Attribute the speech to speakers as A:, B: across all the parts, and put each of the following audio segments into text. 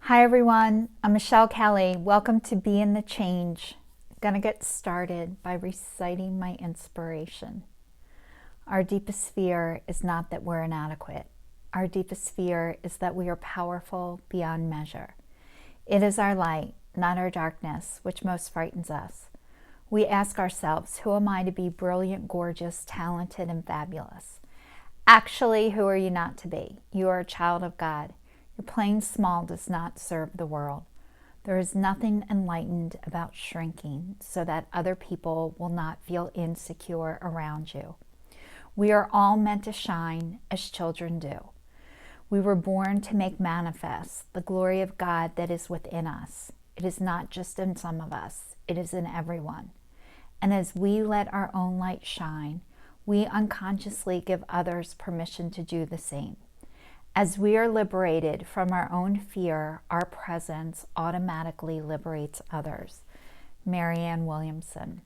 A: Hi everyone, I'm Michelle Kelly. Welcome to Be in the Change. I'm going to get started by reciting my inspiration. Our deepest fear is not that we're inadequate. Our deepest fear is that we are powerful beyond measure. It is our light, not our darkness, which most frightens us. We ask ourselves, who am I to be brilliant, gorgeous, talented, and fabulous? Actually, who are you not to be? You are a child of God. Your playing small does not serve the world. There is nothing enlightened about shrinking so that other people will not feel insecure around you. We are all meant to shine as children do. We were born to make manifest the glory of God that is within us. It is not just in some of us, it is in everyone. And as we let our own light shine, we unconsciously give others permission to do the same. As we are liberated from our own fear, our presence automatically liberates others. Marianne Williamson.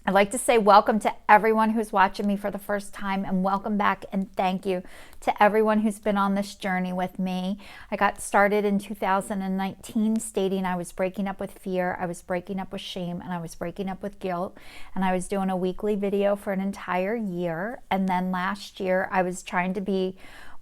A: I'd like to say welcome to everyone who's watching me for the first time, and welcome back, and thank you to everyone who's been on this journey with me. I got started in 2019 stating I was breaking up with fear, I was breaking up with shame, and I was breaking up with guilt, and I was doing a weekly video for an entire year. And then last year I was trying to be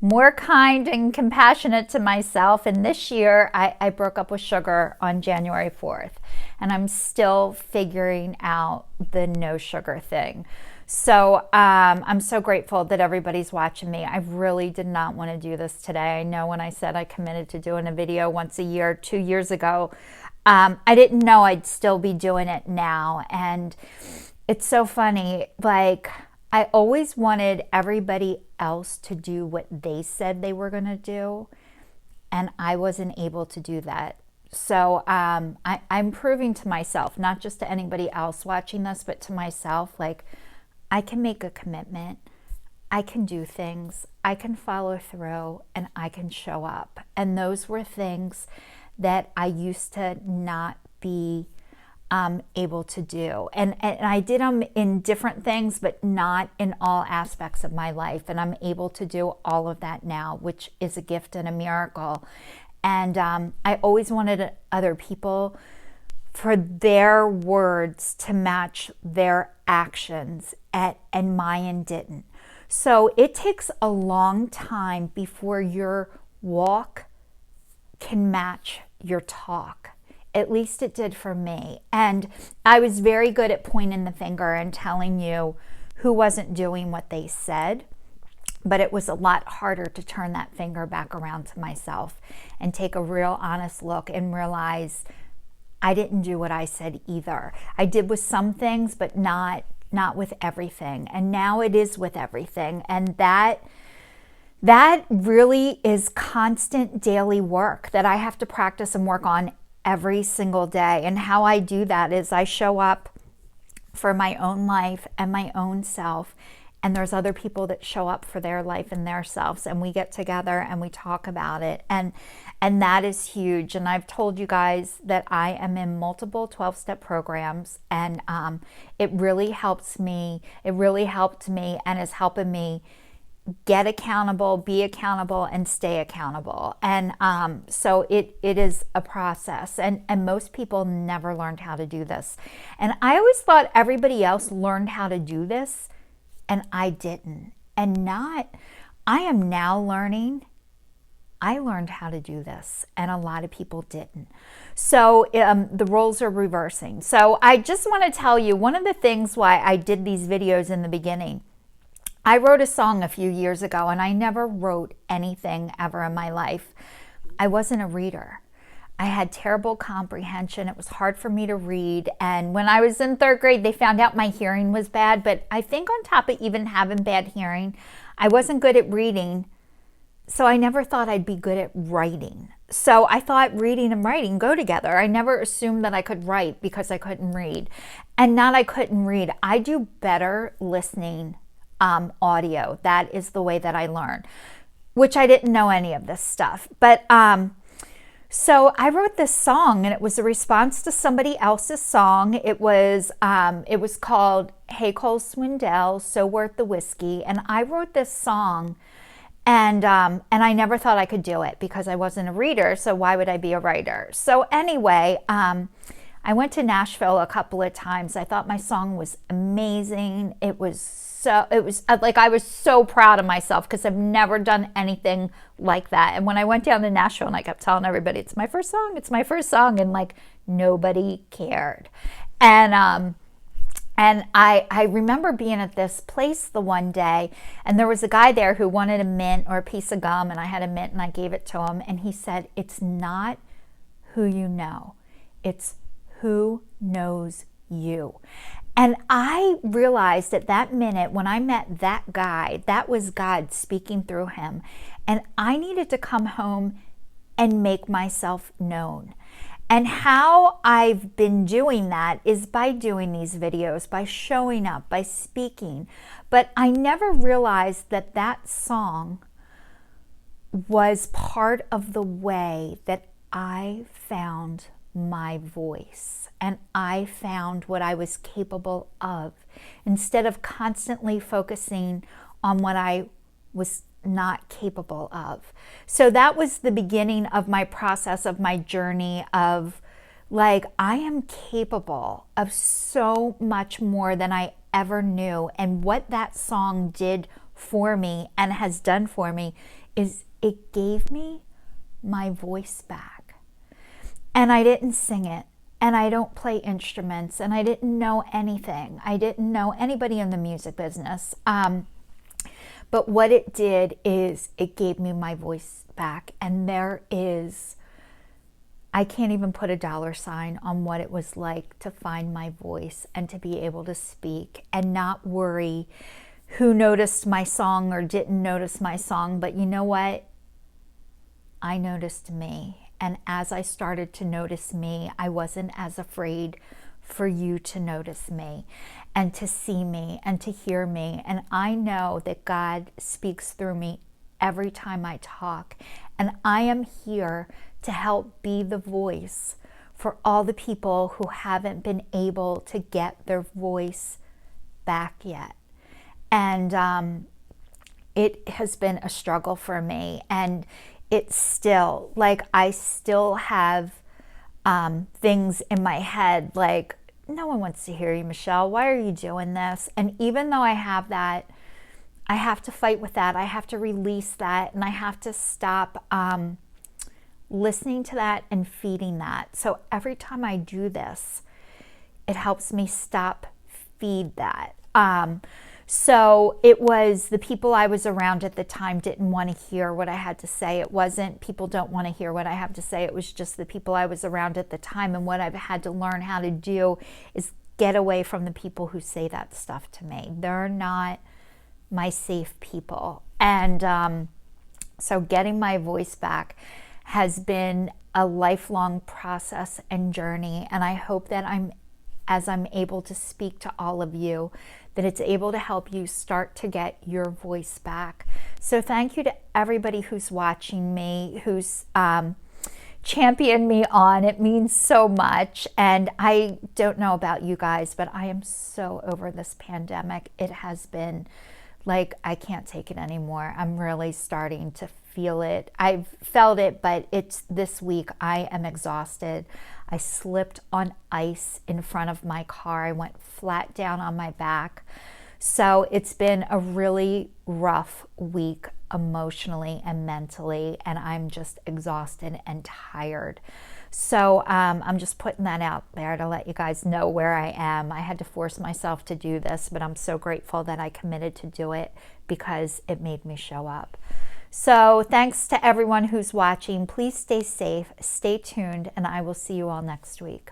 A: more kind and compassionate to myself. And this year, I broke up with sugar on January 4th. And I'm still figuring out the no sugar thing. So I'm so grateful that everybody's watching me. I really did not want to do this today. I know when I said I committed to doing a video once a year, 2 years ago, I didn't know I'd still be doing it now. And it's so funny, like, I always wanted everybody else to do what they said they were going to do, and I wasn't able to do that. So I'm proving to myself, not just to anybody else watching this, but to myself, like, I can make a commitment, I can do things, I can follow through, and I can show up. And those were things that I used to not be able to do. And I did them in different things, but not in all aspects of my life. And I'm able to do all of that now, which is a gift and a miracle. And I always wanted other people for their words to match their actions, and mine didn't. So it takes a long time before your walk can match your talk. At least it did for me. And I was very good at pointing the finger and telling you who wasn't doing what they said. But it was a lot harder to turn that finger back around to myself and take a real honest look and realize I didn't do what I said either. I did with some things, but not with everything. And now it is with everything. And that really is constant daily work that I have to practice and work on every single day. And how I do that is I show up for my own life and my own self, and there's other people that show up for their life and their selves, and we get together and we talk about it, and that is huge. And I've told you guys that I am in multiple 12-step programs, and it really helps me. It really helped me and is helping me get accountable, be accountable, and stay accountable. And so it is a process, and most people never learned how to do this. And I always thought everybody else learned how to do this, and I didn't. And I am now learning. I learned how to do this, and a lot of people didn't. So the roles are reversing. So I just want to tell you, one of the things why I did these videos in the beginning, I wrote a song a few years ago, and I never wrote anything ever in my life. I wasn't a reader. I had terrible comprehension. It was hard for me to read. And when I was in 3rd grade, they found out my hearing was bad. But I think on top of even having bad hearing, I wasn't good at reading. So I never thought I'd be good at writing. So I thought reading and writing go together. I never assumed that I could write because I couldn't read. And not I couldn't read. I do better listening audio. That is the way that I learn, which I didn't know any of this stuff. But so I wrote this song, and it was a response to somebody else's song. It was called Hey Cole Swindell, So Worth the Whiskey. And I wrote this song, And I never thought I could do it because I wasn't a reader. So why would I be a writer? So anyway, I went to Nashville a couple of times. I thought my song was amazing. It was like I was so proud of myself because I've never done anything like that. And when I went down to Nashville and I kept telling everybody, it's my first song, it's my first song. And like nobody cared. And I remember being at this place the one day, and there was a guy there who wanted a mint or a piece of gum, and I had a mint and I gave it to him. And he said, it's not who you know, it's who knows you. And I realized at that minute when I met that guy, that was God speaking through him. And I needed to come home and make myself known. And how I've been doing that is by doing these videos, by showing up, by speaking. But I never realized that that song was part of the way that I found my voice and I found what I was capable of, instead of constantly focusing on what I was not capable of. So that was the beginning of my process, of my journey of like, I am capable of so much more than I ever knew. And what that song did for me and has done for me is it gave me my voice back. And I didn't sing it, and I don't play instruments, and I didn't know anything. I didn't know anybody in the music business. But what it did is it gave me my voice back. And I can't even put a dollar sign on what it was like to find my voice and to be able to speak and not worry who noticed my song or didn't notice my song. But you know what? I noticed me. And as I started to notice me, I wasn't as afraid for you to notice me and to see me and to hear me. And I know that God speaks through me every time I talk. And I am here to help be the voice for all the people who haven't been able to get their voice back yet. And it has been a struggle for me. And it's still, like, I still have things in my head like, no one wants to hear you, Michelle. Why are you doing this? And even though I have that, I have to fight with that. I have to release that, and I have to stop listening to that and feeding that. So every time I do this, it helps me stop feed that. So it was the people I was around at the time didn't want to hear what I had to say. It wasn't people don't want to hear what I have to say. It was just the people I was around at the time. And what I've had to learn how to do is get away from the people who say that stuff to me. They're not my safe people. And so getting my voice back has been a lifelong process and journey. And I hope that as I'm able to speak to all of you, that it's able to help you start to get your voice back. So thank you to everybody who's watching me, who's championed me on. It means so much. And I don't know about you guys, but I am so over this pandemic. It has been like, I can't take it anymore. I'm really starting to feel it. I've felt it, but it's this week. I am exhausted. I slipped on ice in front of my car. I went flat down on my back. So it's been a really rough week emotionally and mentally, and I'm just exhausted and tired. So I'm just putting that out there to let you guys know where I am. I had to force myself to do this, but I'm so grateful that I committed to do it because it made me show up. So thanks to everyone who's watching. Please stay safe, stay tuned, and I will see you all next week.